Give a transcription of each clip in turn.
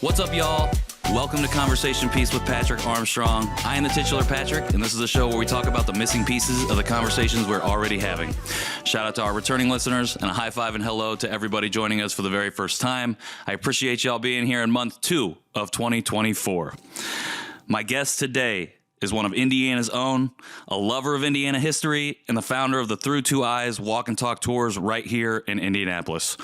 What's up, y'all? Welcome to Conversation Piece with Patrick Armstrong. I am the titular Patrick, and this is a show where we talk about the missing pieces of the conversations we're already having. Shout out to our returning listeners, and a high five and hello to everybody joining us for the very first time. I appreciate y'all being here in month 2 of 2024. My guest today is one of Indiana's own, a lover of Indiana history, and the founder of the Through2Eyes walk and talk tours right here in Indianapolis.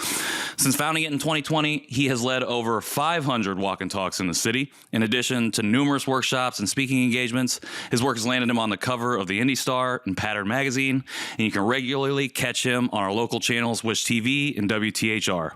Since founding it in 2020, he has led over 500 walk and talks in the city. In addition to numerous workshops and speaking engagements, his work has landed him on the cover of the Indy Star and Pattern magazine, and you can regularly catch him on our local channels, Wish TV and WTHR.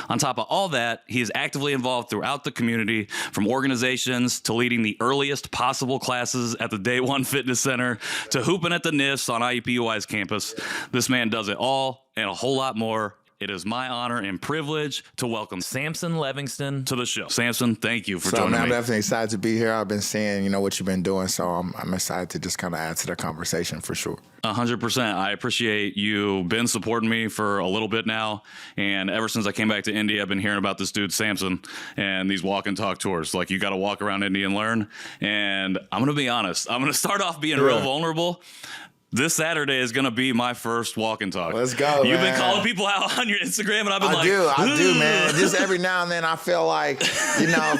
On top of all that, he is actively involved throughout the community, from organizations to leading the earliest possible classes at the Day One Fitness Center to hooping at the NIFs on IUPUI's campus. This man does it all and a whole lot more. It is my honor and privilege to welcome Sampson Levingston to the show. Sampson, thank you for joining me. I'm definitely excited to be here. I've been seeing, what you've been doing, so I'm excited to just kind of add to the conversation for sure. 100%. I appreciate you been supporting me for a little bit now, and ever since I came back to Indy, I've been hearing about this dude Sampson and these walk and talk tours. Like, you got to walk around Indy and learn. And I'm going to be honest. I'm going to start off being real vulnerable. This Saturday is going to be my first walk and talk. Let's go, You've man. been calling people out on your Instagram, and I've been I do, man. Just every now and then I feel like,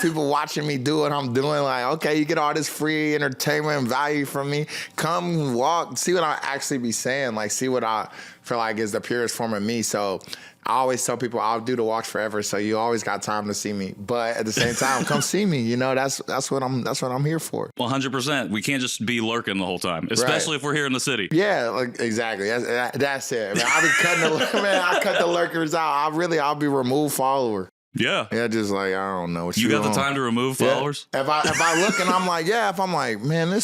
people watching me do what I'm doing. Like, okay, you get all this free entertainment and value from me. Come walk, see what I actually be saying. Like, see what I feel like is the purest form of me. So I always tell people I'll do the walks forever, so you always got time to see me. But at the same time, come see me. That's what I'm here for. 100%. We can't just be lurking the whole time, especially if we're here in the city. Yeah, like, exactly. That's it. Man, I cut the lurkers out. I'll be removed follower. Yeah. Yeah, just like, I don't know what you got the time to remove followers? If I look and I'm like, if I'm like, man,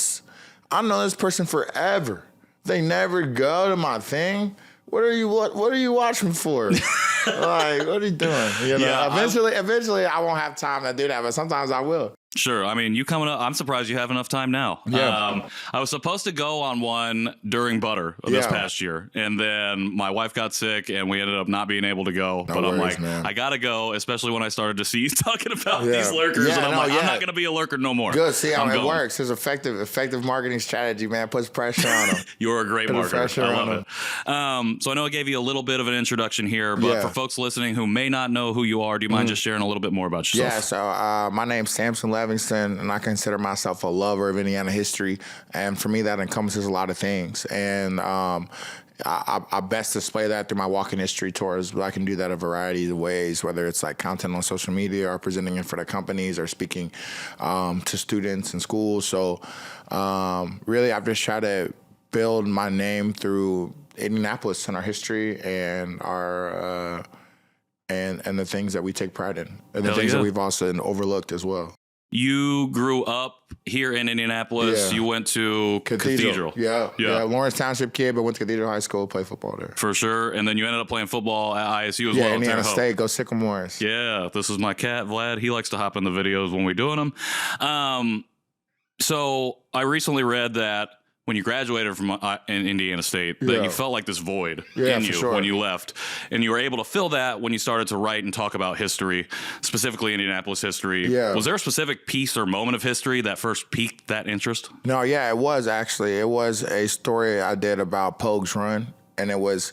I know this person forever. They never go to my thing. What are you watching for? Like, what are you doing? Eventually I won't have time to do that, but sometimes I will. Sure. I mean, you coming up, I'm surprised you have enough time now. Yeah. I was supposed to go on one during Butter this past year, and then my wife got sick, and we ended up not being able to go. No but worries, I'm like, man. I got to go, especially when I started to see you talking about these lurkers, and I'm I'm not going to be a lurker no more. Good. See how it works. It's effective marketing strategy, man. Puts pressure on them. You're a great marketer. I love it. So I know I gave you a little bit of an introduction here, but for folks listening who may not know who you are, do you mind just sharing a little bit more about yourself? Yeah, so my name's Sampson Levingston, and I consider myself a lover of Indiana history. And for me, that encompasses a lot of things. And I best display that through my walking history tours, but I can do that a variety of ways, whether it's like content on social media or presenting in front of companies or speaking to students in schools. So really, I've just tried to build my name through Indianapolis and our history and our and the things that we take pride in, and the things that we've also overlooked as well. You grew up here in Indianapolis. You went to Cathedral. Yeah. Lawrence Township kid, but went to Cathedral High School, played football there. For sure. And then you ended up playing football at ISU as well. Yeah, Indiana State. Go Sycamores. Yeah, this is my cat, Vlad. He likes to hop in the videos when we're doing them. So I recently read that when you graduated from Indiana State, that you felt like this void in you when you left. And you were able to fill that when you started to write and talk about history, specifically Indianapolis history. Yeah. Was there a specific piece or moment of history that first piqued that interest? No, it was actually. It was a story I did about Pogue's Run. And it was,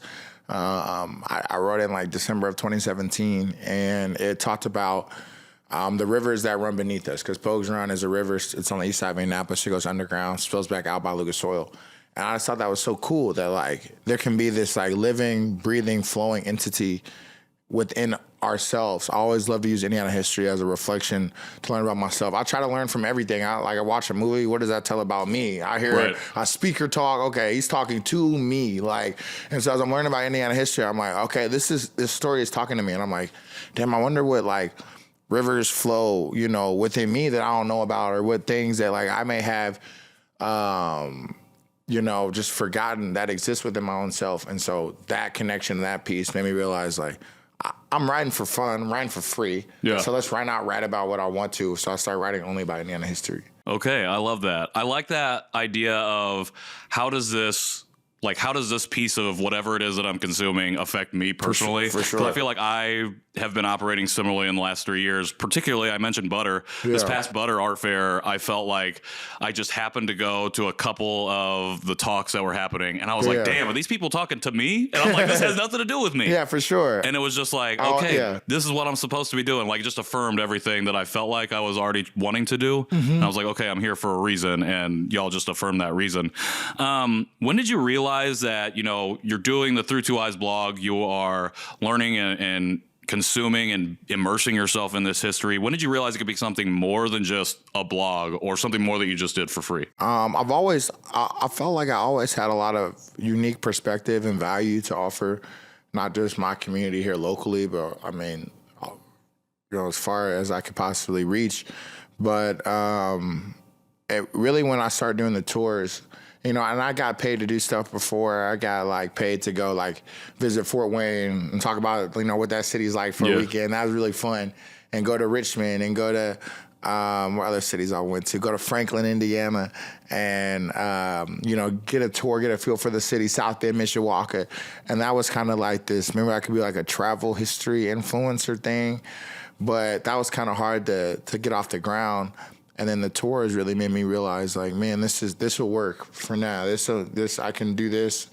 I wrote it in like December of 2017. And it talked about the rivers that run beneath us, because Pogue's Run is a river. It's on the east side of Indianapolis. It goes underground, spills back out by Lucas Oil. And I just thought that was so cool that like there can be this like living, breathing, flowing entity within ourselves. I always love to use Indiana history as a reflection to learn about myself. I try to learn from everything. I watch a movie. What does that tell about me? I hear a speaker talk. Okay, he's talking to me. And so as I'm learning about Indiana history, I'm like, okay, this story is talking to me. And I'm like, damn, I wonder what rivers flow, within me that I don't know about, or what things that I may have, just forgotten that exists within my own self. And so that connection, that piece made me realize I'm writing for fun, I'm writing for free. Yeah. So let's not write about what I want to. So I started writing only about Indiana history. Okay, I love that. I like that idea of how does this like, how does this piece of whatever it is that I'm consuming affect me personally? For sure. 'Cause I feel like I have been operating similarly in the last 3 years. Particularly, I mentioned butter. This past butter art fair, I felt like I just happened to go to a couple of the talks that were happening, and I was like, damn, are these people talking to me? And I'm like, this has nothing to do with me. Yeah, for sure. And it was just like, okay, this is what I'm supposed to be doing. Like, it just affirmed everything that I felt like I was already wanting to do. And I was like, okay, I'm here for a reason, and y'all just affirmed that reason. When did you realize that, you know, you're doing the Through2Eyes blog, you are learning and consuming and immersing yourself in this history? When did you realize it could be something more than just a blog or something more that you just did for free? I felt like I always had a lot of unique perspective and value to offer, not just my community here locally, but I mean, you know, as far as I could possibly reach. But it really, when I started doing the tours, you know, and I got paid to do stuff before. I got like paid to go like visit Fort Wayne and talk about, you know, what that city's like for a weekend. That was really fun. And go to Richmond and go to what other cities I went to. Go to Franklin, Indiana, and you know, get a tour, get a feel for the city. South Bend, Mishawaka, and that was kind of like this. Remember, I could be like a travel history influencer thing, but that was kind of hard to get off the ground. And then the tours really made me realize, like, man, this will work for now. This I can do this,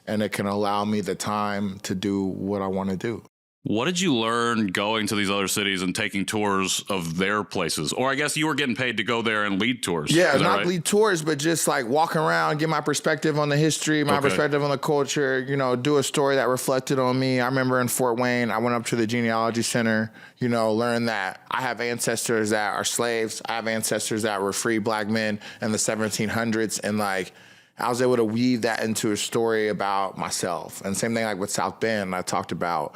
and it can allow me the time to do what I want to do. What did you learn going to these other cities and taking tours of their places? Or I guess you were getting paid to go there and lead tours. Yeah, not lead tours, but just like walk around, get my perspective on the history, my perspective on the culture, you know, do a story that reflected on me. I remember in Fort Wayne, I went up to the genealogy center, you know, learned that I have ancestors that are slaves. I have ancestors that were free black men in the 1700s. And like, I was able to weave that into a story about myself. And same thing like with South Bend, I talked about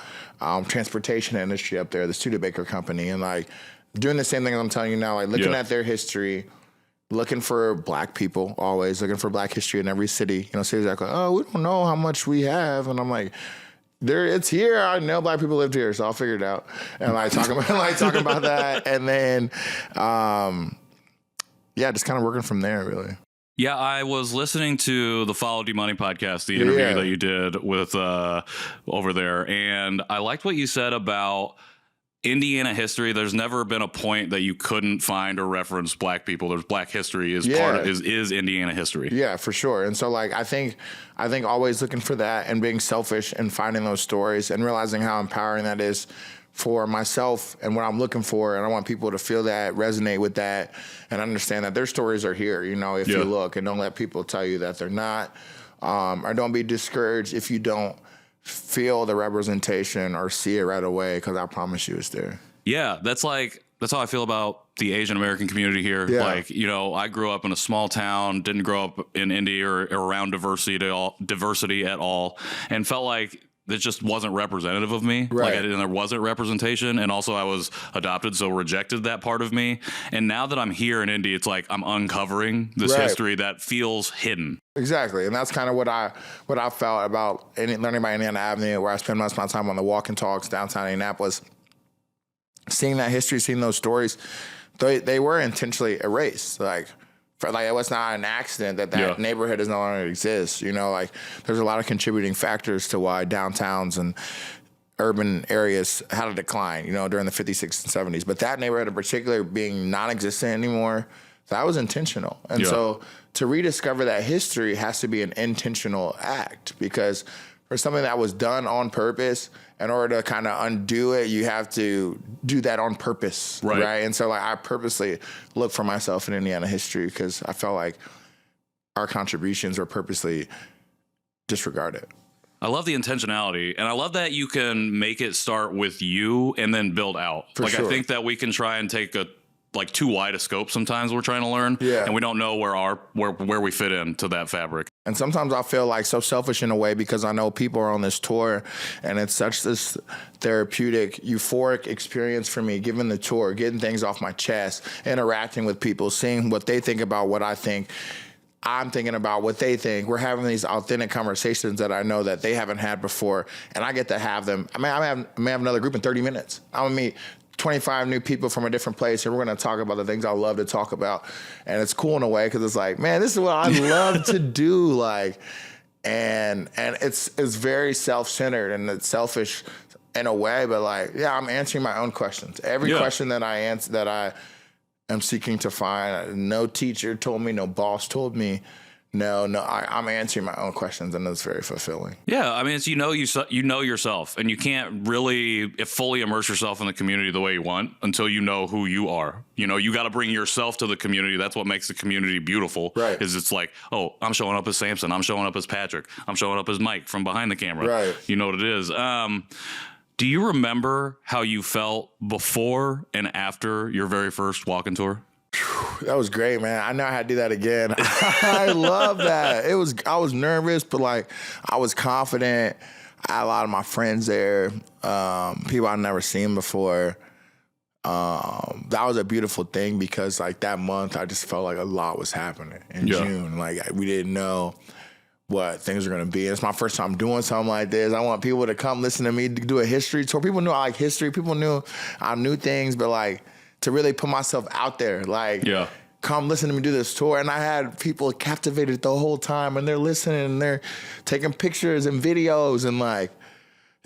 transportation industry up there, the Studebaker Company, and like doing the same thing I'm telling you now, like looking at their history, looking for black people, always looking for black history in every city. You know, cities like, oh, we don't know how much we have. And I'm like, it's here. I know black people lived here, so I'll figure it out. And like talking about that. And then, just kind of working from there, really. Yeah, I was listening to the Follow D Money podcast, the interview that you did with over there, and I liked what you said about Indiana history. There's never been a point that you couldn't find or reference black people. There's black history is Indiana history. Yeah, for sure. And so like I think always looking for that and being selfish and finding those stories and realizing how empowering that is for myself and what I'm looking for. And I want people to feel that, resonate with that, and understand that their stories are here, you know, if you look, and don't let people tell you that they're not, or don't be discouraged if you don't feel the representation or see it right away, because I promise you it's there. Yeah, that's how I feel about the Asian American community here. Yeah. Like, you know, I grew up in a small town, didn't grow up in Indy or around diversity at all, and felt like it just wasn't representative of me. Right. And there wasn't representation. And also I was adopted, so rejected that part of me. And now that I'm here in Indy, it's like I'm uncovering this history that feels hidden. Exactly. And that's kind of what I felt about learning about Indiana Avenue, where I spend most of my time on the walk and talks downtown Indianapolis. Seeing that history, seeing those stories, they were intentionally erased. It was not an accident that neighborhood does no longer exist. You know, like there's a lot of contributing factors to why downtowns and urban areas had a decline, you know, during the 50s, 60s, and 70s. But that neighborhood in particular being non-existent anymore, that was intentional. And so to rediscover that history has to be an intentional act, because for something that was done on purpose, in order to kind of undo it, you have to do that on purpose, right? And so, like, I purposely look for myself in Indiana history because I felt like our contributions were purposely disregarded. I love the intentionality, and I love that you can make it start with you and then build out. I think that we can try and take too wide a scope sometimes we're trying to learn, and we don't know where we fit into that fabric. And sometimes I feel like so selfish in a way, because I know people are on this tour, and it's such this therapeutic, euphoric experience for me, giving the tour, getting things off my chest, interacting with people, seeing what they think about what I think. I'm thinking about what they think. We're having these authentic conversations that I know that they haven't had before, and I get to have them. I may have another group in 30 minutes. I'm going to meet 25 new people from a different place, and we're going to talk about the things I love to talk about. And it's cool in a way, because it's like, man, this is what I love to do. Like, and it's very self-centered and it's selfish in a way, but like, yeah, I'm answering my own questions. Every question that I answer, that I am seeking to find, no teacher told me, no boss told me. I'm answering my own questions, and it's very fulfilling. Yeah, I mean, it's you know yourself, and you can't really fully immerse yourself in the community the way you want until you know who you are. You know, you got to bring yourself to the community. That's what makes the community beautiful. Right. Is it's like, oh, I'm showing up as Sampson, I'm showing up as Patrick, I'm showing up as Mike from behind the camera. Right. You know what it is. Do you remember how you felt before and after your very first walking tour? That was great, man. I know I had to do that again. I love that. I was nervous, but like I was confident. I had a lot of my friends there, people I'd never seen before. That was a beautiful thing because like that month, I just felt like a lot was happening in June. Like we didn't know what things are going to be. And it's my first time doing something like this. I want people to come listen to me do a history tour. People knew I like history. People knew I knew things, but like, to really put myself out there, like, come listen to me do this tour. And I had people captivated the whole time, and they're listening, and they're taking pictures and videos, and like,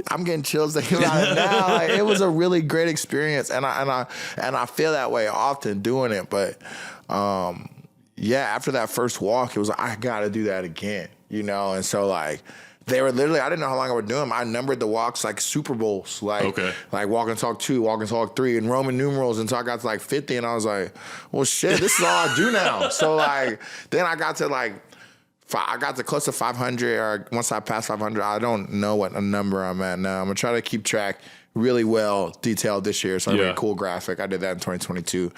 I'm getting chills thinking about it now. Like, it was a really great experience, and I feel that way often doing it. But after that first walk, it was like, I gotta do that again, you know. And so like, they were literally, I didn't know how long I would do them. I numbered the walks like Super Bowls, like Walk and Talk 2, Walk and Talk 3, and Roman numerals until I got to like 50, and I was like, well, shit, this is all I do now. So like, then I got to close to 500, or once I passed 500, I don't know what a number I'm at now. I'm gonna try to keep track really well detailed this year. So I made a cool graphic. I did that in 2022,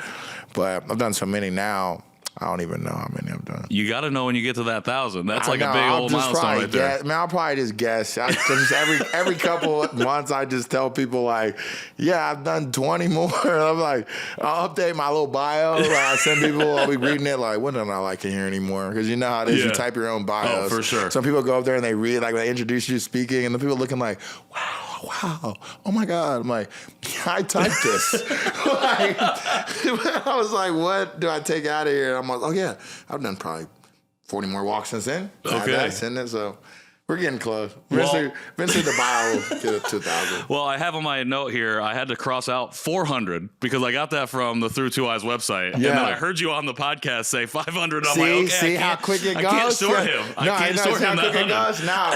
but I've done so many now. I don't even know how many I've done. You got to know when you get to that 1,000. That's like a big old milestone right there. Man, I'll probably just guess. Every couple of months, I just tell people like, yeah, I've done 20 more. I'm like, I'll update my little bio. Like, I send people, I'll be reading it like, what don't I like in here anymore? Because you know how it is. You type your own bios. Oh, for sure. Some people go up there and they read, like they introduce you speaking, and the people looking like, wow, oh my God. I'm like, I typed this. Like, I was like, what do I take out of here? And I'm like, oh yeah, I've done probably 40 more walks since then. Okay. So we're getting close. Eventually the bio will get to 2,000. Well, I have on my note here, I had to cross out 400 because I got that from the Through2Eyes website. And then I heard you on the podcast say 500. I'm like, okay, see how quick it goes? I can't store him. I can't store him that 100. Now,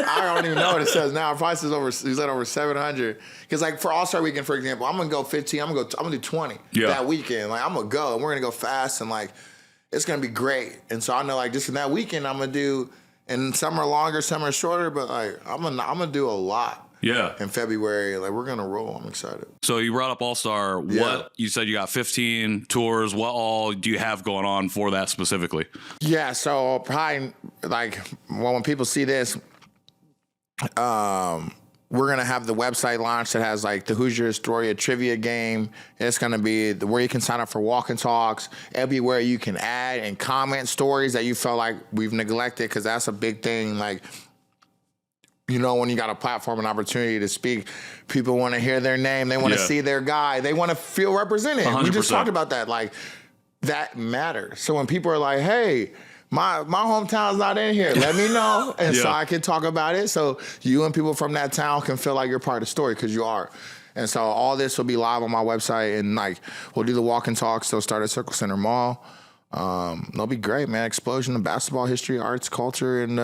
I don't even know what it says now. It probably says he's at over 700. Because like for All-Star Weekend, for example, I'm going to go 15. I'm going to do 20 that weekend. Like I'm going to go, and we're going to go fast, and like it's going to be great. And so I know like just in that weekend, I'm going to do, and some are longer, some are shorter, but like I'm gonna do a lot. In February, like we're gonna roll. I'm excited. So you brought up All-Star. What you said you got 15 tours. What all do you have going on for that specifically? Yeah, so probably like when people see this, we're going to have the website launch that has like the Who's Your Astoria trivia game. It's going to be where you can sign up for walk and talks. It'll be where you can add and comment stories that you felt like we've neglected, because that's a big thing. Like, you know, when you got a platform and opportunity to speak, people want to hear their name. They want to see their guy. They want to feel represented. 100%. We just talked about that. Like, that matters. So when people are like, hey, my hometown's not in here, let me know. And so I can talk about it. So you and people from that town can feel like you're part of the story, because you are. And so all this will be live on my website, and like we'll do the walk and talks. They'll start at Circle Center Mall. They'll be great, man. Explosion of basketball history, arts, culture in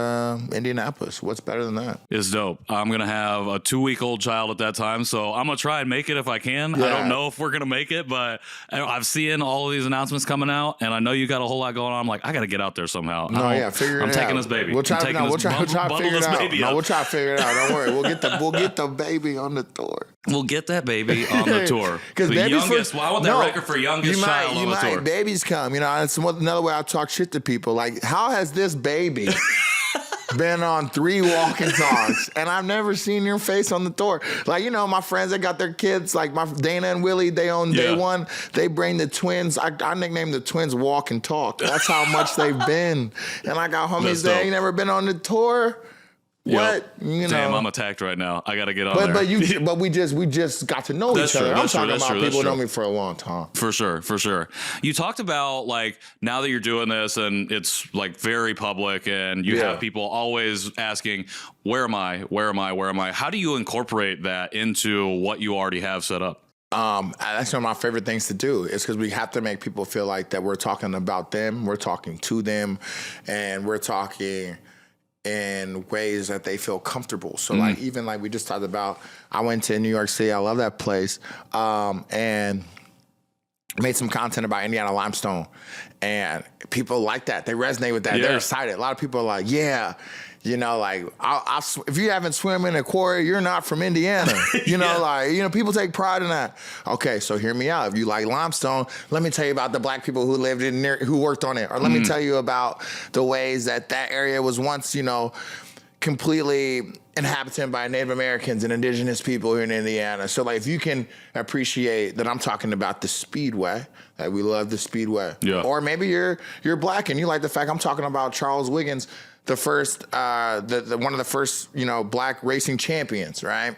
Indianapolis. What's better than that? It's dope. I'm going to have a 2-week-old child at that time, so I'm going to try and make it if I can. I don't know if we're going to make it, but I've seen all of these announcements coming out, and I know you got a whole lot going on. I'm like, I got to get out there somehow. Figure it out. I'm taking this baby. We'll try to figure it out. We'll try to figure it out. Don't worry. We'll get the baby on the tour. We'll get that baby on the tour. Because the youngest, I want that record for youngest child on the tour. Babies come, you know, it's another way I talk shit to people. Like, how has this baby been on 3 walk and talks, and I've never seen your face on the tour? Like, you know, my friends that got their kids, like my Dana and Willie, they own Day One. They bring the twins. I nicknamed the twins Walk and Talk. That's how much they've been. And I got homies that ain't never been on the tour. What? You know, damn, I'm attacked right now. I got to get on there. But we just got to know each other. I'm talking about people know me for a long time. For sure. You talked about like now that you're doing this and it's like very public and you have people always asking, where am I? How do you incorporate that into what you already have set up? That's one of my favorite things to do. It's because we have to make people feel like that we're talking about them, we're talking to them, and we're talking in ways that they feel comfortable. So like even like we just talked about, I went to New York City. I love that place. And made some content about Indiana limestone, and people like that. They resonate with that. Yeah. They're excited. A lot of people are like, yeah, you know, like if you haven't swum in a quarry, you're not from Indiana. You know, like, you know, people take pride in that. Okay, so hear me out. If you like limestone, let me tell you about the black people who lived in there, who worked on it, or let me tell you about the ways that area was once, you know, completely inhabited by Native Americans and indigenous people here in Indiana. So like if you can appreciate that I'm talking about the Speedway, that we love the Speedway. Yeah. Or maybe you're black and you like the fact I'm talking about Charles Wiggins, the first one of the first, you know, black racing champions, right?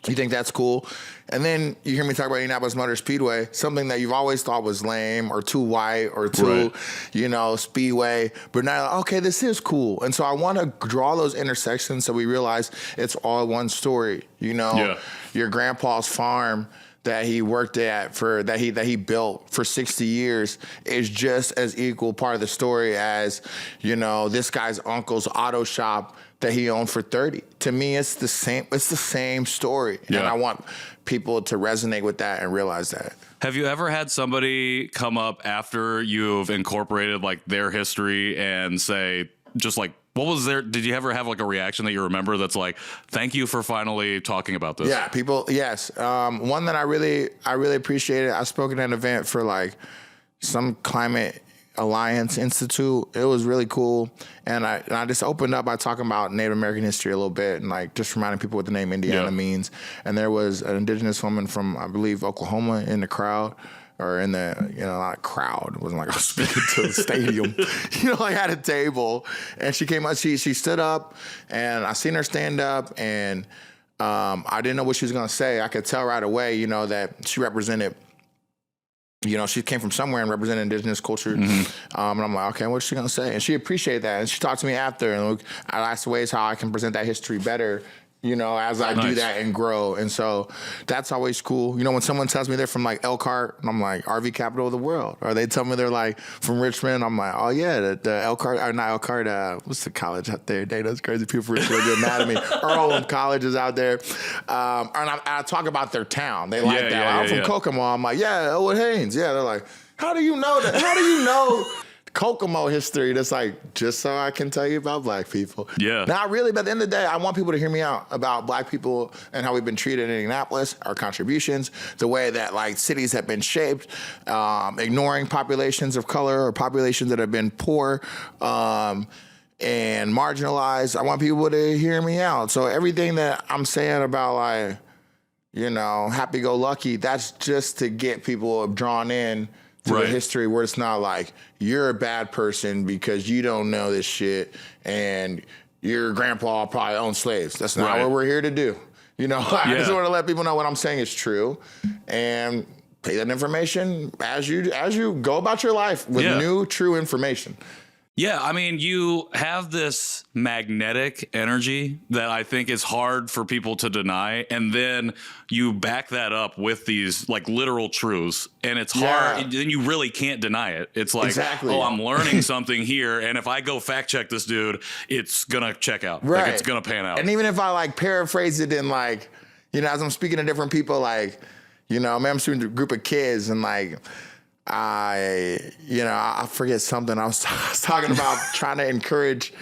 You think that's cool? And then you hear me talk about Indianapolis Motor Speedway, something that you've always thought was lame or too white or too, you know, speedway. But now, okay, this is cool. And so I want to draw those intersections so we realize it's all one story. You know, your grandpa's farm that he worked at that he built for 60 years is just as equal part of the story as, you know, this guy's uncle's auto shop that he owned for 30. To me, it's the same story. Yeah. And I want people to resonate with that and realize that. Have you ever had somebody come up after you've incorporated like their history and say, just like, what was there? Did you ever have like a reaction that you remember that's like, thank you for finally talking about this? Yeah, people, yes. One that I really appreciated, I spoke at an event for like some climate Alliance Institute. It was really cool. And I just opened up by talking about Native American history a little bit and like just reminding people what the name Indiana means. And there was an indigenous woman from, I believe, Oklahoma in the crowd. Or in the, you know, not crowd. It wasn't like I was speaking to the stadium. You know, like at a table. And she came up, she stood up, and I seen her stand up, and I didn't know what she was going to say. I could tell right away, you know, that she represented, you know, she came from somewhere and represented indigenous culture. And I'm like, okay, what's she going to say? And she appreciated that. And she talked to me after, and I asked ways how I can present that history better, you know, as I do that and grow. And so that's always cool. You know, when someone tells me they're from like Elkhart, I'm like, RV capital of the world. Or they tell me they're like from Richmond, I'm like, oh yeah, the Elkhart, or not Elkhart, what's the college out there? Dang, those crazy people from Richmond get mad at me. Earl College is out there. And I talk about their town. They like that. I'm from Kokomo. I'm like, yeah, Elwood Haynes. Yeah, they're like, how do you know that? How do you know Kokomo history? That's like, just so I can tell you about black people. Yeah. Not really, but at the end of the day, I want people to hear me out about black people and how we've been treated in Indianapolis, our contributions, the way that like cities have been shaped, ignoring populations of color or populations that have been poor and marginalized. I want people to hear me out. So everything that I'm saying about like, you know, happy-go-lucky, that's just to get people drawn in to the history where it's not like you're a bad person because you don't know this shit and your grandpa probably owned slaves. That's not what we're here to do. You know, I just want to let people know what I'm saying is true and take that information as you go about your life with new, true information. Yeah, I mean, you have this magnetic energy that I think is hard for people to deny. And then you back that up with these like literal truths. And it's hard. Then you really can't deny it. It's like, oh, I'm learning something here. And if I go fact check this dude, it's going to check out. Like it's going to pan out. And even if I like paraphrase it in like, you know, as I'm speaking to different people, like, you know, I'm speaking to a group of kids and like, I forget something. I was talking about trying to encourage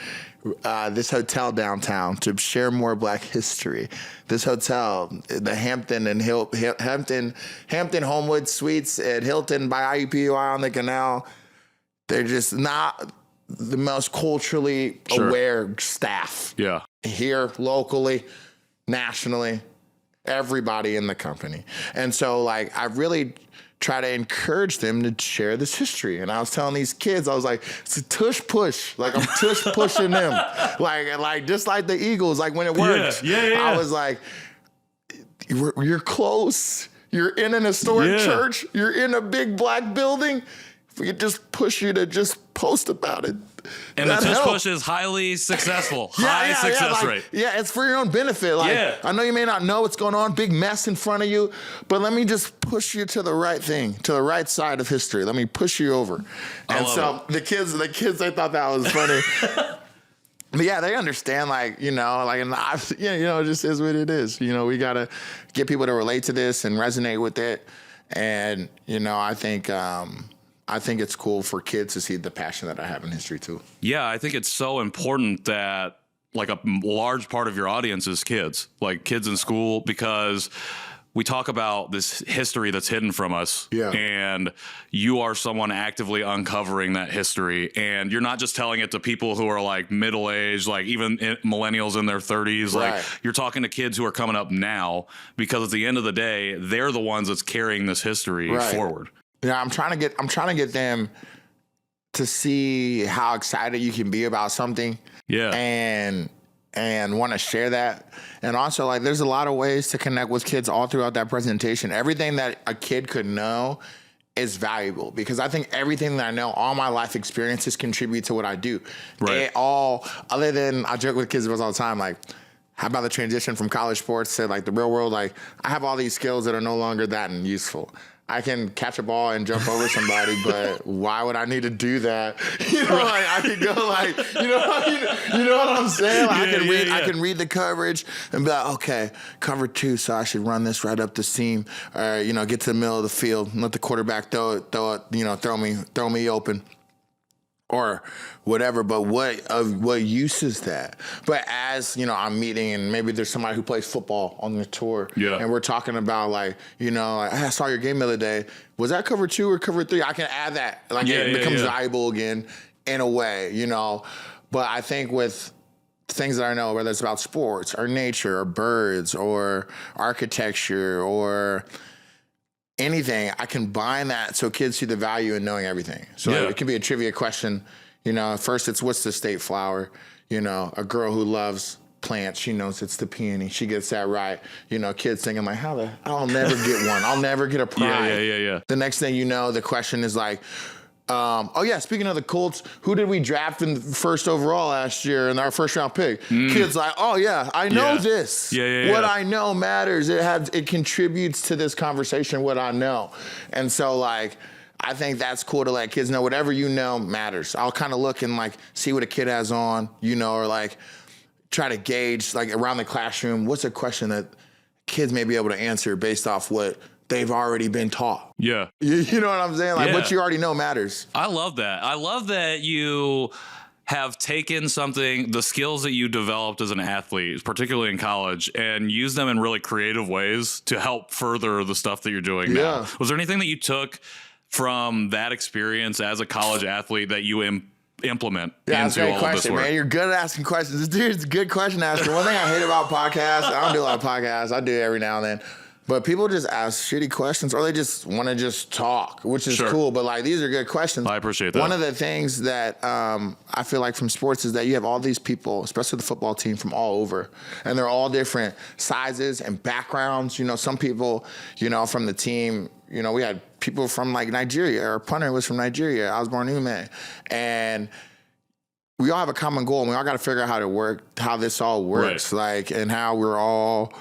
this hotel downtown to share more black history. This hotel, the Hampton Homewood Suites at Hilton by IUPUI on the canal, they're just not the most culturally aware staff. Yeah. Here, locally, nationally, everybody in the company. And so like I really try to encourage them to share this history. And I was telling these kids, I was like, it's a tush push. Like I'm tush pushing them. Like just like the Eagles, like when it works. Yeah. I was like, you're close. You're in an historic church. You're in a big black building. If we could just push you to just post about it. And the tush push is highly successful. High success rate. Yeah, it's for your own benefit. Like, I know you may not know what's going on, big mess in front of you, but let me just push you to the right thing, to the right side of history. Let me push you over. And so the kids, they thought that was funny. But yeah, they understand, like, you know, like, and it just is what it is. You know, we got to get people to relate to this and resonate with it. And, you know, I think it's cool for kids to see the passion that I have in history too. Yeah, I think it's so important that like a large part of your audience is kids, like kids in school, because we talk about this history that's hidden from us. Yeah. And you are someone actively uncovering that history. And you're not just telling it to people who are like middle-aged, like even millennials in their 30s. Right. Like you're talking to kids who are coming up now, because at the end of the day, they're the ones that's carrying this history forward. Yeah, I'm trying to get them to see how excited you can be about something. Yeah. And want to share that. And also, like, there's a lot of ways to connect with kids all throughout that presentation. Everything that a kid could know is valuable, because I think everything that I know, all my life experiences contribute to what I do. Right. Other than, I joke with kids all the time, like, how about the transition from college sports to like the real world? Like, I have all these skills that are no longer that useful. I can catch a ball and jump over somebody, but why would I need to do that? You know, like I could go like, you know what I'm saying? Like, I can read the coverage and be like, okay, cover 2, so I should run this right up the seam, or get to the middle of the field and let the quarterback throw me open, or whatever. But what use is that? But as I'm meeting, and maybe there's somebody who plays football on the tour, and we're talking about like, I saw your game the other day. Was that cover 2 or cover 3? I can add that. Like it becomes valuable again in a way, But I think with things that I know, whether it's about sports or nature or birds or architecture or anything, I combine that so kids see the value in knowing everything. So it can be a trivia question. First it's, what's the state flower? A girl who loves plants, she knows it's the peony. She gets that right. Kids thinking like, I'll never get one. I'll never get a prize. Yeah. The next thing you know, the question is like, speaking of the Colts, who did we draft in the first overall last year in our first round pick? Kids like, I know this. What I know matters. It contributes to this conversation, what I know. And so like, I think that's cool to let kids know whatever you know matters. I'll kind of look and like see what a kid has on, or like try to gauge like around the classroom, what's a question that kids may be able to answer based off what they've already been taught. Yeah. You know what I'm saying? Like what you already know matters. I love that. I love that you have taken the skills that you developed as an athlete, particularly in college, and used them in really creative ways to help further the stuff that you're doing now. Was there anything that you took from that experience as a college athlete that you implement into all of this work? Man, you're good at asking questions. This dude's a good question asker. One thing I hate about podcasts, I don't do a lot of podcasts. I do it every now and then. But people just ask shitty questions, or they just want to just talk, which is cool. But like, these are good questions. I appreciate that. One of the things that I feel like from sports is that you have all these people, especially the football team, from all over, and they're all different sizes and backgrounds. Some people, from the team, we had people from like Nigeria. Our punter was from Nigeria. I was born in Ume, and we all have a common goal, and we all got to figure out how this all works, like, and how we're all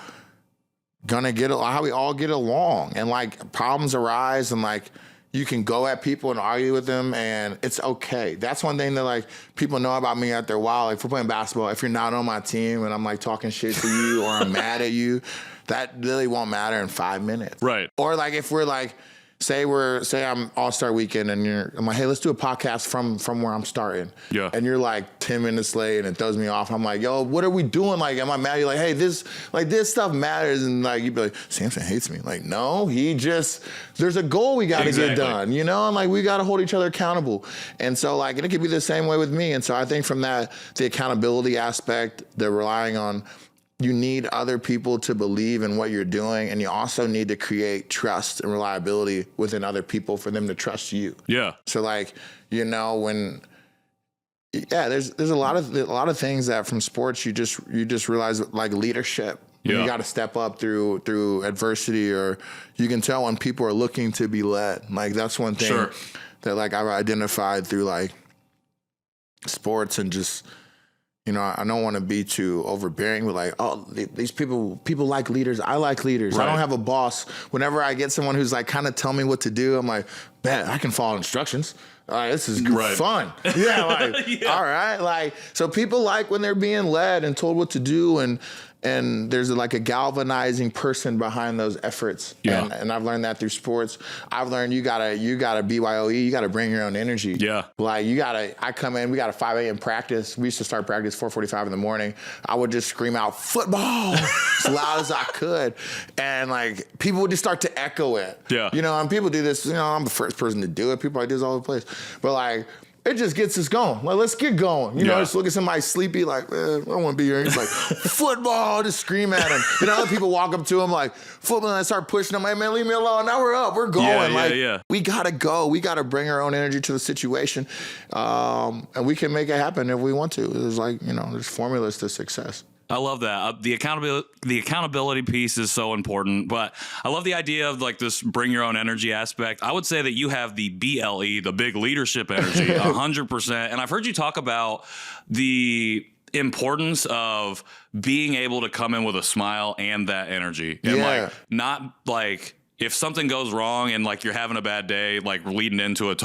how we all get along, and like problems arise, and like you can go at people and argue with them, and it's okay. That's one thing that like people know about me after a while. Like, if we're playing basketball, if you're not on my team and I'm like talking shit to you or I'm mad at you, that really won't matter in 5 minutes. Right. Or like if we're like, say I'm All-Star Weekend and I'm like, hey, let's do a podcast from where I'm starting. Yeah. And you're like 10 minutes late and it throws me off. I'm like, yo, what are we doing? Like, am I mad? You're like, hey, this stuff matters. And like, you'd be like, Sampson hates me. Like, no, there's a goal we got to get done, and like, we got to hold each other accountable. And so like, it could be the same way with me. And so I think from that, the accountability aspect, the relying on you need other people to believe in what you're doing, and you also need to create trust and reliability within other people for them to trust you. Yeah. So like, you know, there's a lot of things that from sports you just realize, like leadership. Yeah. You got to step up through adversity, or you can tell when people are looking to be led. Like that's one thing that like I've identified through like sports, and just, you know, I don't want to be too overbearing, but like, oh, these people like leaders. I like leaders. Right. I don't have a boss. Whenever I get someone who's like kind of tell me what to do, I'm like, bet I can follow instructions. This is fun. Yeah, like, yeah. All right. Like, so people like when they're being led and told what to do, and there's like a galvanizing person behind those efforts. Yeah. And I've learned that through sports. I've learned you gotta BYOE, you gotta bring your own energy. Yeah. Like I come in, we got a 5 a.m. practice. We used to start practice 4:45 in the morning. I would just scream out football as loud as I could. And like people would just start to echo it. Yeah. You know, and people do this, you know, I'm the first person to do it. People like this all over the place. But like, it just gets us going. Like, let's get going. You know, just look at somebody sleepy, like, I don't want to be here. And he's like, football, just scream at him. You know, other people walk up to him like, football, and I start pushing them. Hey, man, leave me alone. Now we're up. We're going. We got to go. We got to bring our own energy to the situation. And we can make it happen if we want to. There's like, you know, there's formulas to success. I love that. The accountability piece is so important, but I love the idea of like this bring your own energy aspect. I would say that you have the BLE, the big leadership energy, 100%. And I've heard you talk about the importance of being able to come in with a smile and that energy. And like, not like, if something goes wrong and like you're having a bad day, like leading into a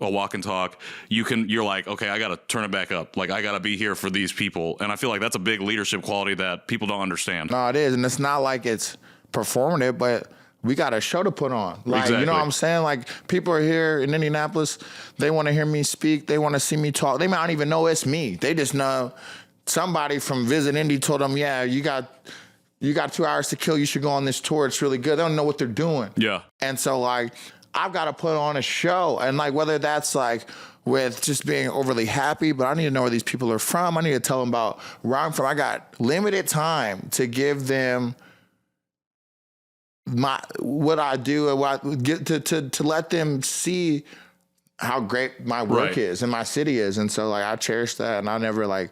walk and talk, you're like, okay, I got to turn it back up. Like I got to be here for these people. And I feel like that's a big leadership quality that people don't understand. No, it is. And it's not like it's performative, but we got a show to put on. Like, you know what I'm saying? Like people are here in Indianapolis. They want to hear me speak. They want to see me talk. They might not even know it's me. They just know somebody from Visit Indy told them, yeah, you got 2 hours to kill. You should go on this tour. It's really good. They don't know what they're doing. Yeah. And so like, I've got to put on a show. And like, whether that's like with just being overly happy, but I need to know where these people are from. I need to tell them about where I'm from. I got limited time to give them what I do and what I get to let them see how great my work is and my city is. And so like, I cherish that, and I never like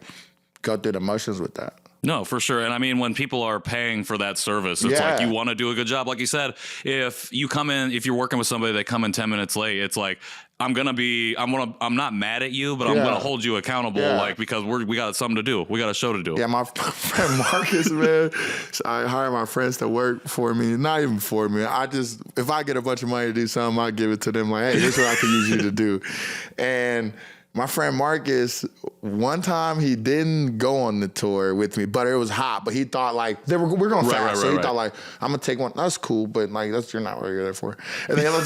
go through the motions with that. No, for sure. And I mean, when people are paying for that service, it's like you want to do a good job. Like you said, if you're working with somebody that come in 10 minutes late, it's like, I'm not mad at you, but I'm going to hold you accountable, like, because we got something to do. We got a show to do. Yeah, my friend Marcus, man, so I hire my friends to work for me. Not even for me. If I get a bunch of money to do something, I give it to them like, hey, this is what I can use you to do. And my friend Marcus, one time he didn't go on the tour with me, but it was hot. But he thought like we're going fast, so he thought like, I'm gonna take one. That's cool, but like you're not what you're there for. And the other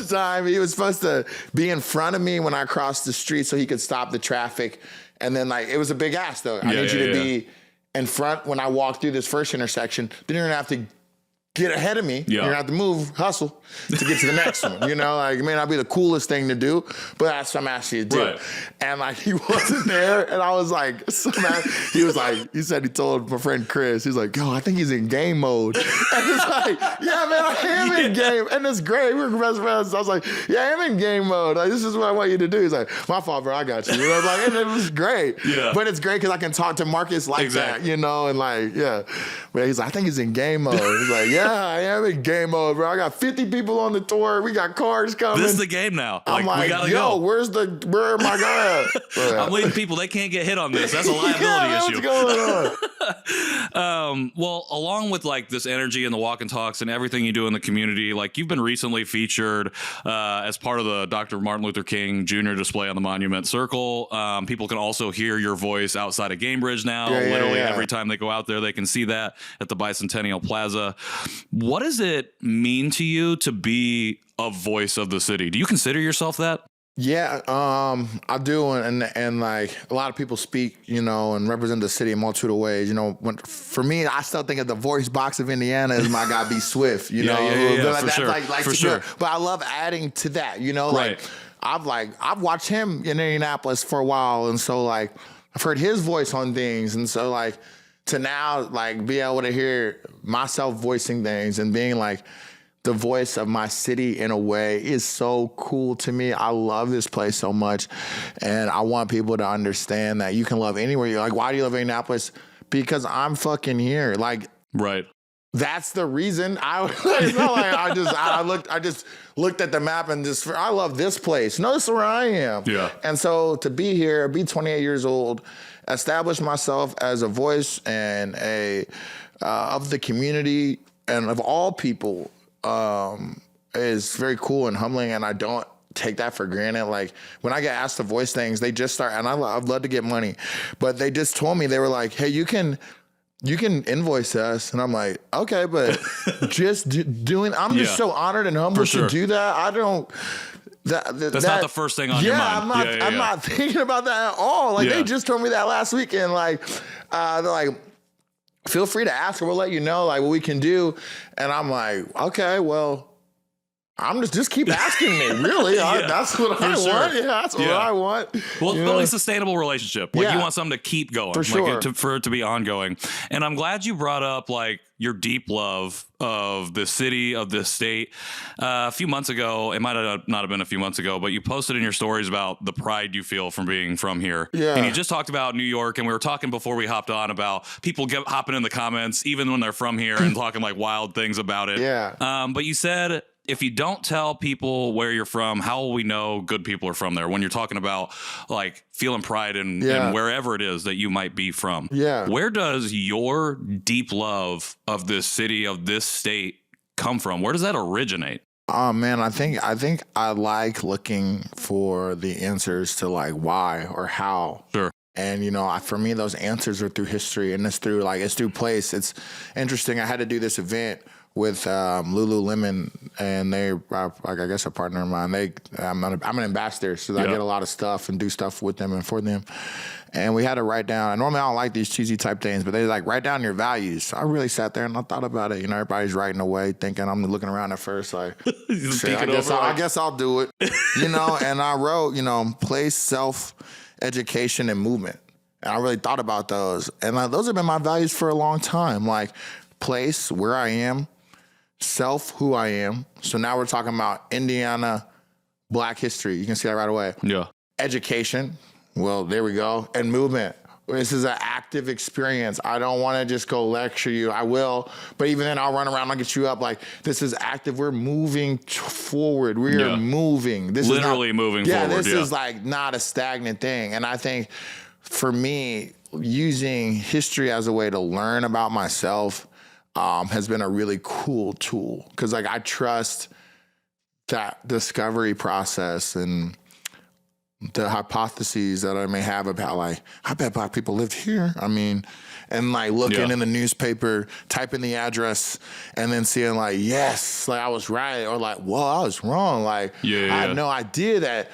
time, he was supposed to be in front of me when I crossed the street, so he could stop the traffic. And then like it was a big ask though. I need you to be in front when I walk through this first intersection. Then you're gonna have to get ahead of me. You're gonna have to move, hustle to get to the next one. You know, like it may not be the coolest thing to do, but that's what I'm asking you to do. Right. And like he wasn't there, and I was like, he said he told my friend Chris, he's like, yo, I think he's in game mode. And it's like, yeah, man, I am in game, and it's great. We're best friends. So I was like, yeah, I'm in game mode. Like this is what I want you to do. He's like, my fault, bro, I got you. You know, like, and it was great. Yeah. But it's great because I can talk to Marcus like that, you know, and like, yeah. But he's like, I think he's in game mode. He's like, yeah, I am in game mode, bro. I got 50 people on the tour. We got cars coming. This is the game now. I'm like, we gotta go. Where am I going? I'm leading people. They can't get hit on this. That's a liability issue. What's going on? Well, along with like this energy and the walk and talks and everything you do in the community, like you've been recently featured as part of the Dr. Martin Luther King Jr. display on the Monument Circle. People can also hear your voice outside of Gamebridge now. Literally every time they go out there, they can see that at the Bicentennial Plaza. What does it mean to you to be a voice of the city? Do you consider yourself that? Yeah, I do, and like a lot of people speak, you know, and represent the city in multitude of ways. You know, for me, I still think of the voice box of Indiana as my guy B Swift. You know, like, for sure, for sure. But I love adding to that. You know, like I've watched him in Indianapolis for a while, and so like I've heard his voice on things, and so like to now like be able to hear myself voicing things and being like the voice of my city in a way is so cool to me. I love this place so much. And I want people to understand that you can love anywhere you're like, why do you love Indianapolis? Because I'm fucking here. Like, right. That's the reason. It's not like I just looked at the map and just, I love this place. Notice where I am. Yeah. And so to be here, be 28 years old, establish myself as a voice and of the community and of all people, is very cool and humbling, and I don't take that for granted. Like when I get asked to voice things, they just start, and I'd love to get money, but they just told me, they were like, hey, you can invoice us, and I'm like, okay, but just doing, I'm just so honored and humbled to do that. I don't. That's not the first thing on your mind. I'm not thinking about that at all. Like they just told me that last weekend. Like they're like, feel free to ask, or we'll let you know like what we can do. And I'm like, okay, well, I'm just keep asking me. Really, that's what I want. Yeah, that's what I want. Well, building a sustainable relationship. Like you want something to keep going, for sure, for it to be ongoing. And I'm glad you brought up like your deep love of the city, of this state. A few months ago, it might not have been a few months ago, but you posted in your stories about the pride you feel from being from here. Yeah. And you just talked about New York, and we were talking before we hopped on about people hopping in the comments, even when they're from here, and talking like wild things about it. Yeah. But you said, if you don't tell people where you're from, how will we know good people are from there? When you're talking about like feeling pride in wherever it is that you might be from. Yeah. Where does your deep love of this city, of this state come from? Where does that originate? Oh man, I think I like looking for the answers to like why or how. Sure. And, you know, for me, those answers are through history, and it's through place. It's interesting. I had to do this event with Lululemon, and they like I guess a partner of mine. I'm an ambassador, so I get a lot of stuff and do stuff with them and for them. And we had to write down. And normally I don't like these cheesy type things, but they like write down your values. So I really sat there and I thought about it. You know, everybody's writing away, thinking I'm looking around at first like, I guess I'll do it. You know, and I wrote, you know, place, self, education, and movement. And I really thought about those, and like, those have been my values for a long time. Like place, where I am. Self, who I am. So now we're talking about Indiana Black history. You can see that right away. Yeah. Education. Well, there we go. And movement. This is an active experience. I don't want to just go lecture you. I will. But even then, I'll run around. I'll get you up. Like, this is active. We're moving forward. We are moving. This literally is moving forward. This is like not a stagnant thing. And I think for me, using history as a way to learn about myself has been a really cool tool, because like I trust that discovery process and the hypotheses that I may have about like, I bet Black people lived here. I mean, and like looking in the newspaper, typing the address, and then seeing like, yes, like I was right, or like, well, I was wrong. Like I had no idea that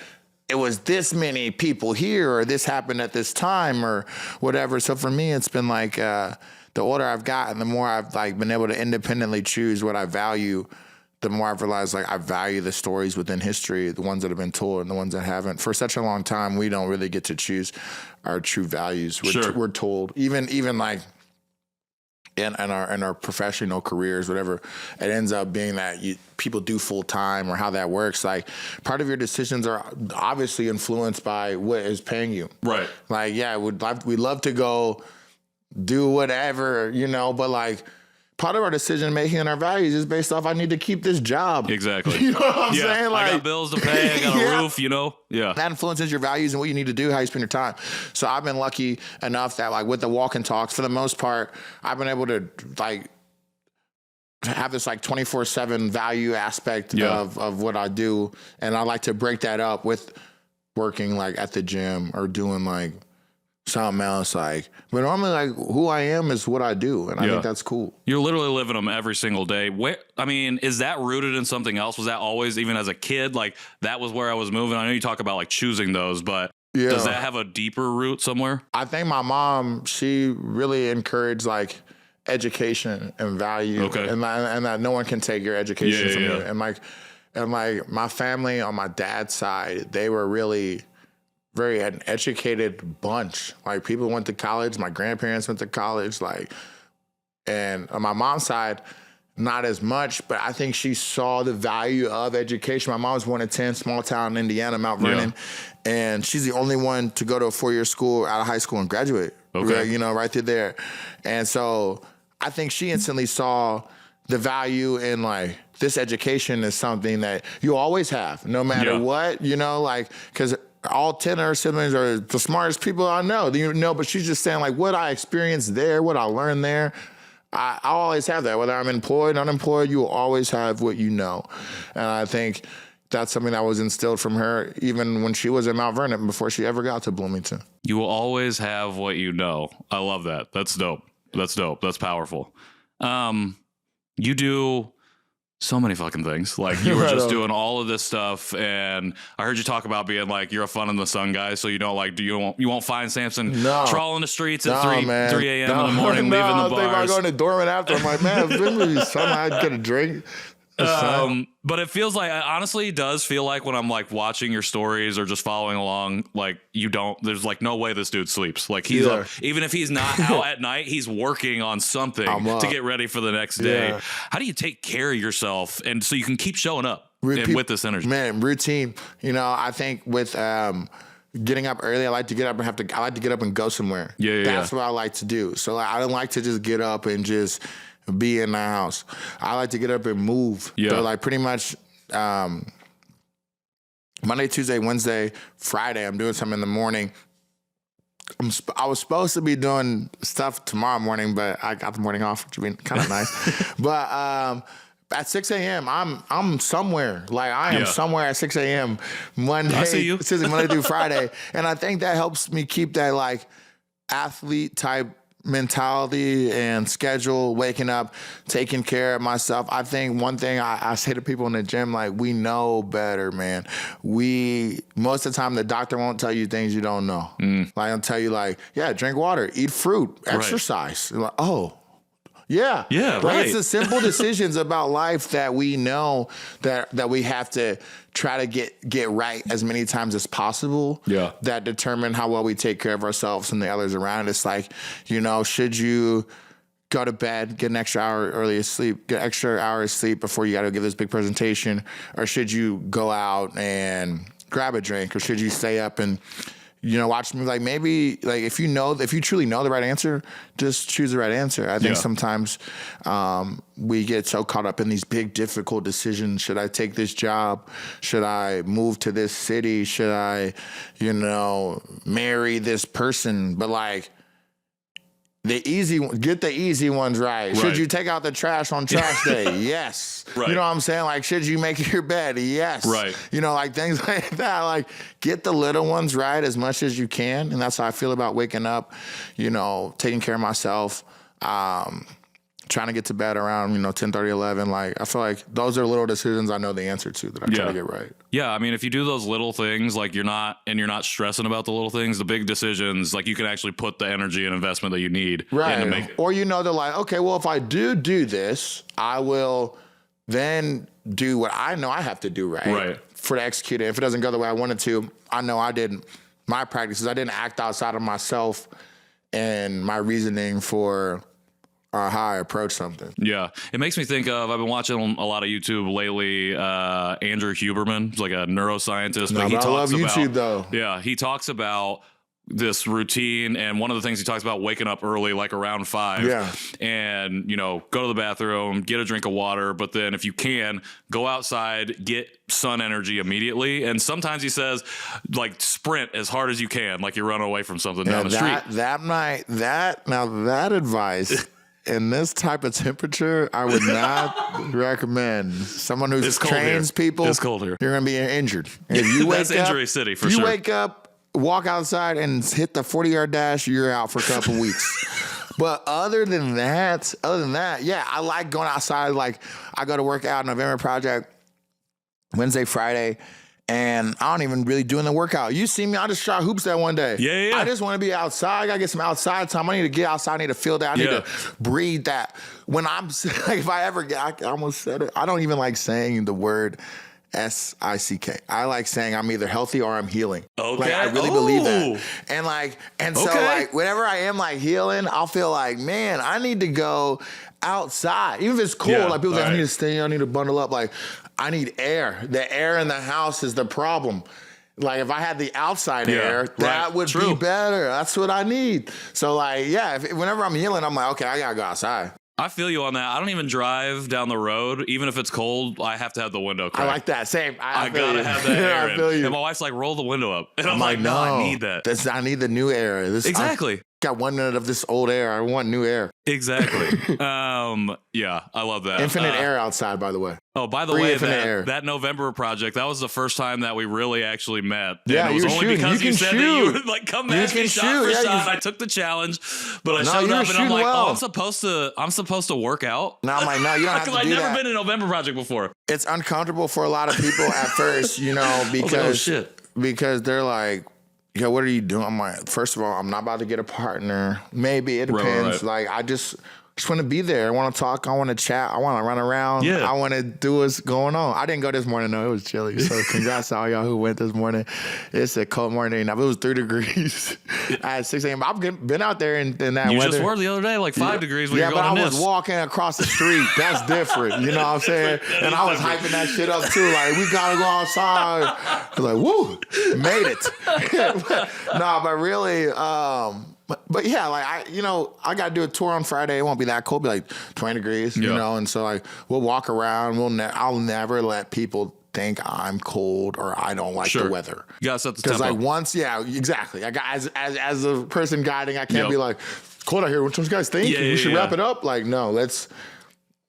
it was this many people here, or this happened at this time, or whatever. So for me, it's been like the older I've gotten, the more I've like been able to independently choose what I value, the more I've realized like I value the stories within history, the ones that have been told and the ones that haven't. For such a long time, we don't really get to choose our true values. We're told, even like in our professional careers, whatever, it ends up being that people do full time, or how that works. Like part of your decisions are obviously influenced by what is paying you. Right. Like, we'd love to go do whatever, you know, but like part of our decision making and our values is based off, I need to keep this job. Exactly. You know what I'm saying? Like, I got bills to pay, I got a roof, you know? Yeah. That influences your values and what you need to do, how you spend your time. So I've been lucky enough that like with the walk and talks, for the most part, I've been able to like have this like 24/7 value aspect of what I do. And I like to break that up with working like at the gym or doing like something else, like, but normally like who I am is what I do, and I think that's cool. You're literally living them every single day. Is that rooted in something else? Was that always, even as a kid, like that was where I was moving? I know you talk about like choosing those, but does that have a deeper root somewhere? I think my mom, she really encouraged like education and value, and that no one can take your education from you. And my family on my dad's side, they were really very an educated bunch. Like people went to college. My grandparents went to college. Like, and on my mom's side, not as much, but I think she saw the value of education. My mom was born in 10, small town in Indiana, Mount Vernon, and she's the only one to go to a 4-year school out of high school and graduate. Okay. Right, you know, right through there. And so I think she instantly saw the value in like this education is something that you always have, no matter what, you know, like, because all 10 of her siblings are the smartest people I know, you know, but she's just saying like what I experienced there, what I learned there. I always have that. Whether I'm employed, unemployed, you will always have what you know. And I think that's something that was instilled from her even when she was in Mount Vernon before she ever got to Bloomington. You will always have what you know. I love that. That's dope. That's dope. That's powerful. You do so many fucking things. Like you were just doing all of this stuff, and I heard you talk about being like you're a fun in the sun guy. So you don't like you won't find Sampson trawling the streets at 3 a.m. in the morning, leaving the bars. I think about going to Dormant after. I'm like, man, if it was something I'd get a drink. But it feels like, honestly, it does feel like when I'm like watching your stories or just following along, like there's like no way this dude sleeps. Like he's up, even if he's not out at night, he's working on something to get ready for the next day. Yeah. How do you take care of yourself and so you can keep showing up with this energy? Man, routine. You know, I think with getting up early, I like to get up and go somewhere. That's what I like to do. So like, I don't like to just get up and just be in the house. I like to get up and move. So like pretty much Monday, Tuesday, Wednesday, Friday, I'm doing something in the morning. I was supposed to be doing stuff tomorrow morning, but I got the morning off, which would be kind of nice. But at 6 a.m., I'm somewhere. Like I am somewhere at 6 a.m. Monday, I see you. Monday through Friday. And I think that helps me keep that like athlete type mentality and schedule, waking up, taking care of myself. I think one thing I say to people in the gym, like, we know better, man. Most of the time, the doctor won't tell you things you don't know. Like, I'll tell you, like, drink water, eat fruit, exercise. Like, yeah, right. It's the simple decisions about life that we know that we have to try to get right as many times as possible. That determine how well we take care of ourselves and the others around us. Like, you know, should you go to bed, get an extra hour early sleep, get an extra hour of sleep before you got to give this big presentation, or should you go out and grab a drink, or should you stay up and watch me? Like, maybe, like, if you truly know the right answer, just choose the right answer. I think sometimes we get so caught up in these big, difficult decisions. Should I take this job? Should I move to this city? Should I, marry this person? But like, get the easy ones right. Should you take out the trash on trash day? Yes. Right. You know what I'm saying? Like, should you make your bed? Yes. Right. Like things like that. Like, get the little ones right as much as you can. And that's how I feel about waking up, taking care of myself, trying to get to bed around, 10:30, 11. Like, I feel like those are little decisions I know the answer to that I try to get right. Yeah, I mean, if you do those little things, like you're not stressing about the little things, the big decisions, like you can actually put the energy and investment that you need. Right. Or they're like, okay, well, if I do this, I will then do what I know I have to do right. For to execute it. If it doesn't go the way I wanted to, I know I did my practices. I didn't act outside of myself and my reasoning for how I approach something. Yeah. It makes me think of, I've been watching a lot of YouTube lately, Andrew Huberman. He's like a neuroscientist. But I love YouTube, though. Yeah. He talks about this routine, and one of the things he talks about, waking up early, like around 5, and go to the bathroom, get a drink of water, but then if you can, go outside, get sun energy immediately. And sometimes he says, like, sprint as hard as you can, like you're running away from something down the street. That advice in this type of temperature, I would not recommend. Someone who trains people, it's cold here, you're going to be injured. If you wake That's up, injury city for sure. You wake up, walk outside and hit the 40-yard dash, you're out for a couple weeks. But other than that, I like going outside. Like, I go to work out November Project Wednesday, Friday, and I don't even really doing the workout. You see me, I just shot hoops that one day. Yeah. I just want to be outside. I got to get some outside time. I need to get outside. I need to feel that. I need to breathe that. When I'm, like, if I ever get, I almost said it. I don't even like saying the word S-I-C-K. I like saying I'm either healthy or I'm healing. Okay. Like, I really believe that. And so like whenever I am like healing, I'll feel like, man, I need to go outside. Even if it's cold, Yeah, like people say, right. I need to stay, I need to bundle up. Like, I need air. The air in the house is the problem. Like, if I had the outside air, that would be better. That's what I need. So like, yeah, whenever I'm healing, I'm like, okay, I gotta go outside. I feel you on that. I don't even drive down the road. Even if it's cold, I have to have the window cracked. I like that. Same. I gotta have that air I feel in. you. And my wife's like, roll the window up. And I'm like, no, I need that. I need the new air. Exactly. I got 1 minute of this old air. I want new air. Exactly. Yeah, I love that. Infinite air outside, by the way. Oh, by the Free way, infinite air. that November project, that was the first time that we really actually met. Yeah, and it was you were only shooting. because You you can said that you shoot. would like come You ask me can shot shoot. for Yeah, shot. I took the challenge, but I No, showed you were up and I'm shooting like, well. oh, I'm supposed to work out. No, I'm like, no, you don't have to Because do I've never that. been in a November project before. It's uncomfortable for a lot of people at first, you know, because they're like, yo, what are you doing? I'm like, first of all, I'm not about to get a partner. Maybe it depends. Right. Like, I just want to be there. I want to talk. I want to chat. I want to run around. Yeah. I want to do what's going on. I didn't go this morning, though. It was chilly. So congrats to all y'all who went this morning. It's a cold morning. Now, it was 3 degrees at 6 a.m. I've been out there in that You weather. just were the other day, like 5 degrees when Yeah, you're but going I to was NIST. walking across the street. That's different. You know what I'm saying? And I was hyping that shit up too. Like, we gotta go outside. I was like, woo, made it. No, but really, but yeah, like I gotta do a tour on Friday. It won't be that cold, be like 20 degrees, you know. And so like we'll walk around. I'll never let people think I'm cold or I don't like the weather. You gotta set the Because tempo. like once, yeah, exactly. I got as a person guiding, I can't be like, cold out here. What you guys think? We should wrap it up. Like, no,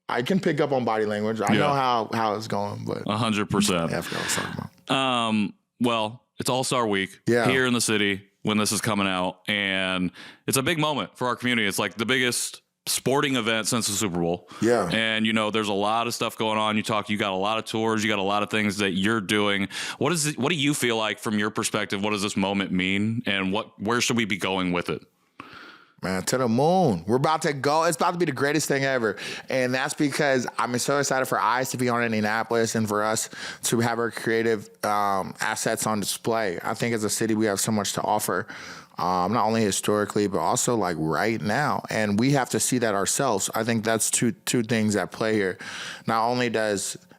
I can pick up on body language. I know how it's going, but 100%. yeah, I forgot what I was talking about. Well, it's All-Star Week here in the city when this is coming out, and it's a big moment for our community. It's like the biggest sporting event since the Super Bowl. Yeah. And, there's a lot of stuff going on. You got a lot of tours. You got a lot of things that you're doing. What do you feel like from your perspective? What does this moment mean? And where should we be going with it? Man, to the moon. We're about to go. It's about to be the greatest thing ever. And that's because I'm so excited for Eyes to be on Indianapolis and for us to have our creative assets on display. I think as a city, we have so much to offer, not only historically, but also like right now. And we have to see that ourselves. I think that's two things at play here. Not only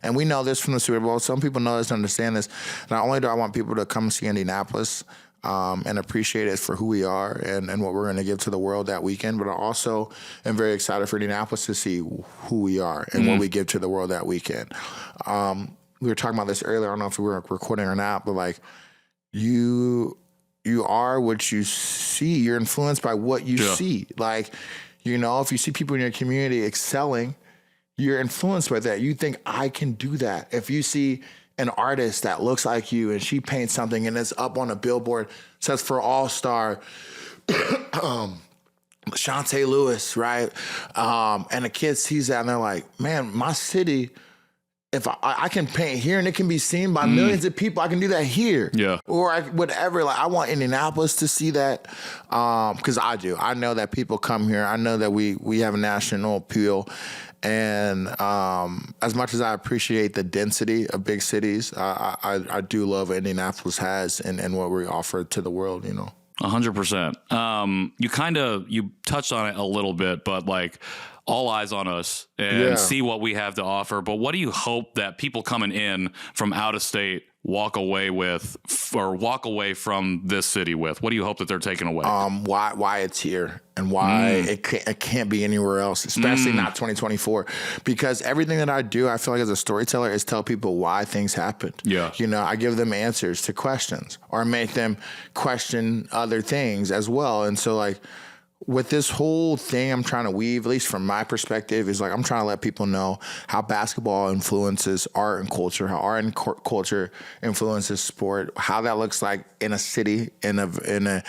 and we know this from the Super Bowl, some people know this and understand this. Not only do I want people to come see Indianapolis, and appreciate it for who we are and what we're going to give to the world that weekend. But I also am very excited for Indianapolis to see who we are and what we give to the world that weekend. We were talking about this earlier. I don't know if we were recording or not, but like you are what you see. You're influenced by what you see. Like, if you see people in your community excelling, you're influenced by that. You think, I can do that. If you see an artist that looks like you and she paints something and it's up on a billboard, says for All-Star, Shantae Lewis, right? And a kid sees that and they're like, man, my city, if I can paint here and it can be seen by millions of people, I can do that here. Yeah. Or whatever. Like, I want Indianapolis to see that because I do. I know that people come here. I know that we have a national appeal. And as much as I appreciate the density of big cities, I do love what Indianapolis has and what we offer to the world, 100%. You touched on it a little bit, but like all eyes on us and see what we have to offer. But what do you hope that people coming in from out of state walk away from this city with? What do you hope that they're taking away? Why it's here and why it can't be anywhere else, especially not 2024. Because everything that I do, I feel like as a storyteller, is tell people why things happened. Yeah. I give them answers to questions or make them question other things as well. And so like, with this whole thing I'm trying to weave, at least from my perspective, is like I'm trying to let people know how basketball influences art and culture, how art and culture influences sport, how that looks like in a city, in a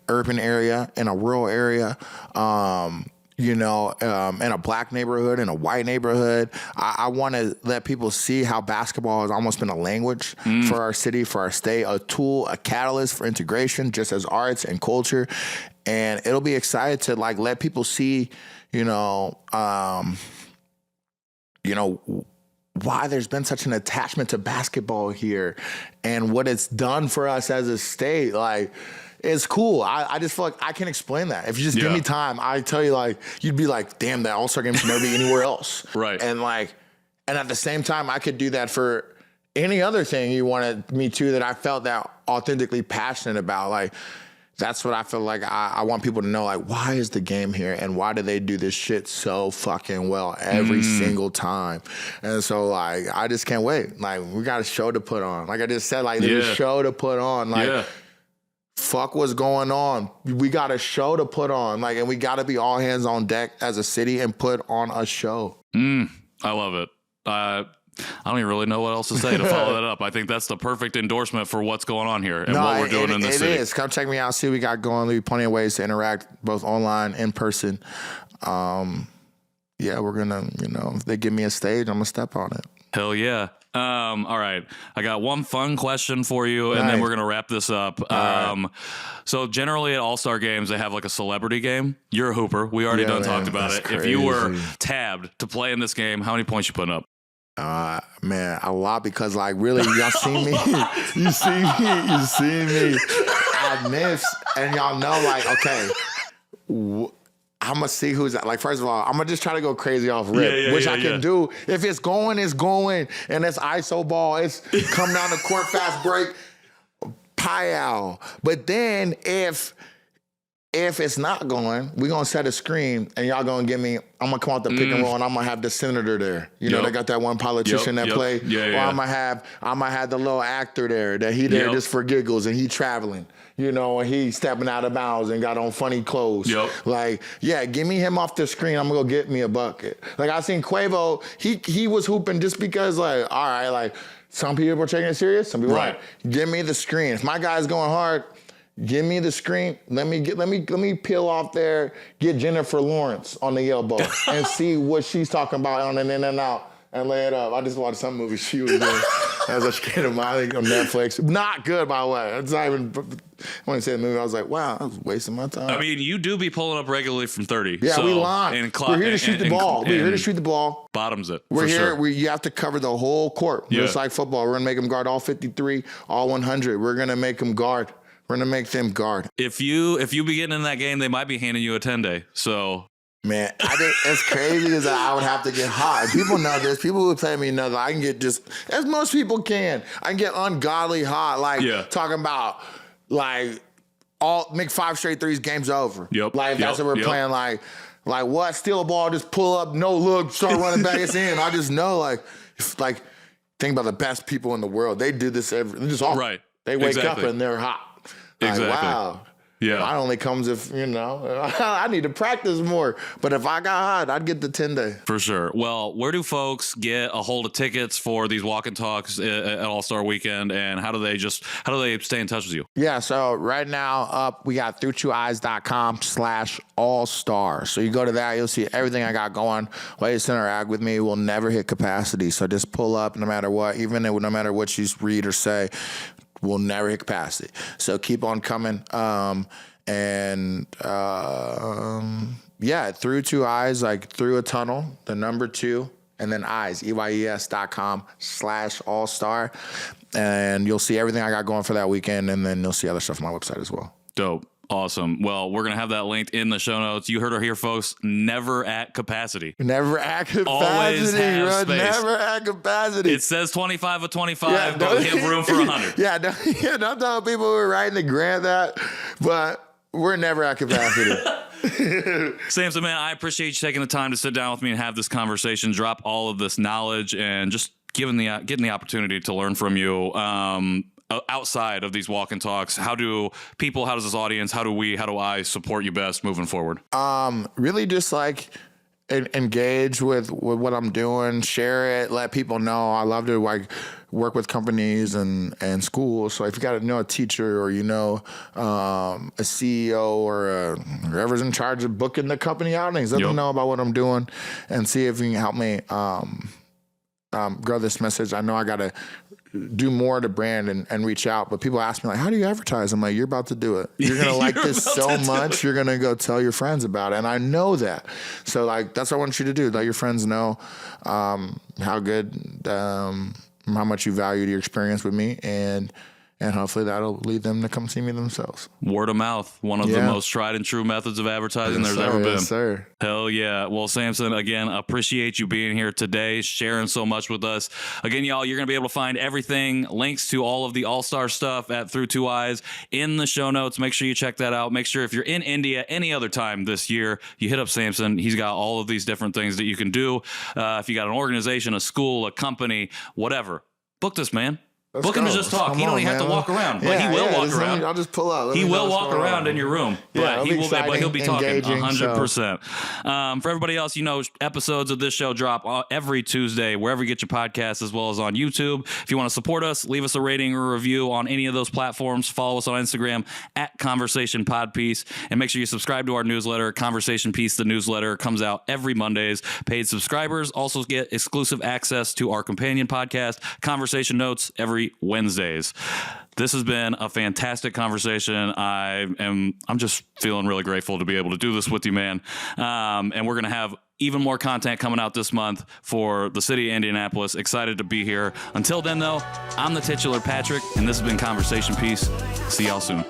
urban area, in a rural area, in a black neighborhood, in a white neighborhood. I want to let people see how basketball has almost been a language for our city, for our state, a tool, a catalyst for integration, just as arts and culture. And it'll be excited to like let people see, why there's been such an attachment to basketball here and what it's done for us as a state. Like, it's cool. I just feel like I can explain that. If you just give me time, I tell you, like, you'd be like, damn, that All-Star game should never be anywhere else. Right. And at the same time, I could do that for any other thing you wanted me to that I felt that authentically passionate about. Like, that's what I feel like I want people to know, like, why is the game here and why do they do this shit so fucking well every single time? And so, like, I just can't wait. Like, we got a show to put on. Like I just said, like, there's a show to put on. Like, fuck what's going on. We got a show to put on. Like, and we got to be all hands on deck as a city and put on a show. I love it. I don't even really know what else to say to follow that up. I think that's the perfect endorsement for what's going on here and what we're doing in the city. It is. Come check me out. See what we got going. There'll be plenty of ways to interact, both online, in person. Yeah, we're going to, if they give me a stage, I'm going to step on it. Hell yeah. All right. I got one fun question for you, and then we're going to wrap this up. So generally at All-Star games, they have like a celebrity game. You're a hooper. We already talked about it. Crazy. If you were tabbed to play in this game, how many points you putting up? Man, a lot, because like really, y'all see me, you see me I miss, and y'all know, like, okay, I'm gonna see who's like. First of all, I'm gonna just try to go crazy off rip, which I can do. If it's going, it's going, and it's ISO ball. It's come down the court, fast break, pie. But then if it's not going, we're going to set a screen and y'all going to give me, I'm going to come out the pick and roll and I'm going to have the senator there. You know, they got that one politician that play. Or I'm going to have the little actor there that he there just for giggles and he traveling, and he stepping out of bounds and got on funny clothes. Like, give me him off the screen. I'm going to go get me a bucket. Like, I seen Quavo, he was hooping just because, like, all right, like, some people are taking it serious, some people aren't. Give me the screen. If my guy's going hard, give me the screen. Let me peel off there, get Jennifer Lawrence on the elbow and see what she's talking about on an in and out and lay it up. I just watched some movie she was in as a kid of mine on Netflix. Not good, by the way. It's not even, when I say the movie, I was like, wow, I was wasting my time. I mean, you do be pulling up regularly from 30. Yeah, we line. We're here to shoot the ball. We're here to shoot the ball. Bottoms it. We're here. You have to cover the whole court. It's like football. We're going to make them guard all 53, all 100. We're going to make them guard. We're going to make them guard. If you be getting in that game, they might be handing you a 10-day. So, man, I think as crazy as I would have to get hot. People know this. People who play me know that I can get just, as most people can, I can get ungodly hot. Like, talking about, like, make 5 straight threes, game's over. Like, if that's what we're playing, like what? Steal a ball, just pull up, no look, start running back, it's in. I just know, like, think about the best people in the world. They do this they're just off. Right. They wake up and they're hot. Like, wow. Yeah. It only comes if, I need to practice more. But if I got hot, I'd get the 10-day. For sure. Well, where do folks get a hold of tickets for these walk and talks at All-Star Weekend, and how do they stay in touch with you? Yeah, so right now we got Through2Eyes.com/all-star. So you go to that, you'll see everything I got going. Ways to interact with me. We'll never hit capacity. So just pull up no matter what, no matter what you read or say. We'll never hit capacity. So keep on coming. Through 2 Eyes, like through a tunnel, the number 2, and then eyes, EYES.com/all-star. And you'll see everything I got going for that weekend. And then you'll see other stuff on my website as well. Dope. Awesome. Well, we're going to have that linked in the show notes. You heard her here, folks. Never at capacity. Never at capacity. Always have space. Never at capacity. It says 25 of 25, but we have room for 100. Don't tell people who are writing the grant that, but we're never at capacity. Sampson, man, I appreciate you taking the time to sit down with me and have this conversation, drop all of this knowledge, and just getting the opportunity to learn from you. Outside of these walk and talks, how does this audience, how do I support you best moving forward? Really just like engage with what I'm doing, share it, let people know. I love to like work with companies and schools. So if you got to know a teacher or a CEO or whoever's in charge of booking the company outings, let them know about what I'm doing and see if you can help me grow this message. I know I got to do more to brand and reach out. But people ask me, like, how do you advertise? I'm like, you're about to do it. You're going to like this so much. You're going to go tell your friends about it. And I know that. So, like, that's what I want you to do. Let your friends know how good, how much you valued your experience with me. And hopefully that'll lead them to come see me themselves. Word of mouth, one of the most tried and true methods of advertising there's ever been. Yes, sir. Hell yeah. Well, Sampson, again, appreciate you being here today, sharing so much with us. Again, y'all, you're going to be able to find everything, links to all of the All-Star stuff at Through2Eyes in the show notes. Make sure you check that out. Make sure if you're in India any other time this year, you hit up Sampson. He's got all of these different things that you can do. If you got an organization, a school, a company, whatever, book this man. Book him to just talk. He don't even have to walk around. But he will walk around. I'll just pull up. He will walk around in your room. But he'll be talking engaging, 100%. For everybody else, episodes of this show drop every Tuesday, wherever you get your podcasts, as well as on YouTube. If you want to support us, leave us a rating or review on any of those platforms. Follow us on Instagram at Conversation Podpiece. And make sure you subscribe to our newsletter, Conversation Piece. The newsletter comes out every Mondays. Paid subscribers also get exclusive access to our companion podcast, Conversation Notes, every Wednesdays. This has been a fantastic conversation. I'm just feeling really grateful to be able to do this with you, man. And we're going to have even more content coming out this month for the city of Indianapolis. Excited to be here. Until then, though, I'm the titular Patrick, and this has been Conversation Piece. See y'all soon.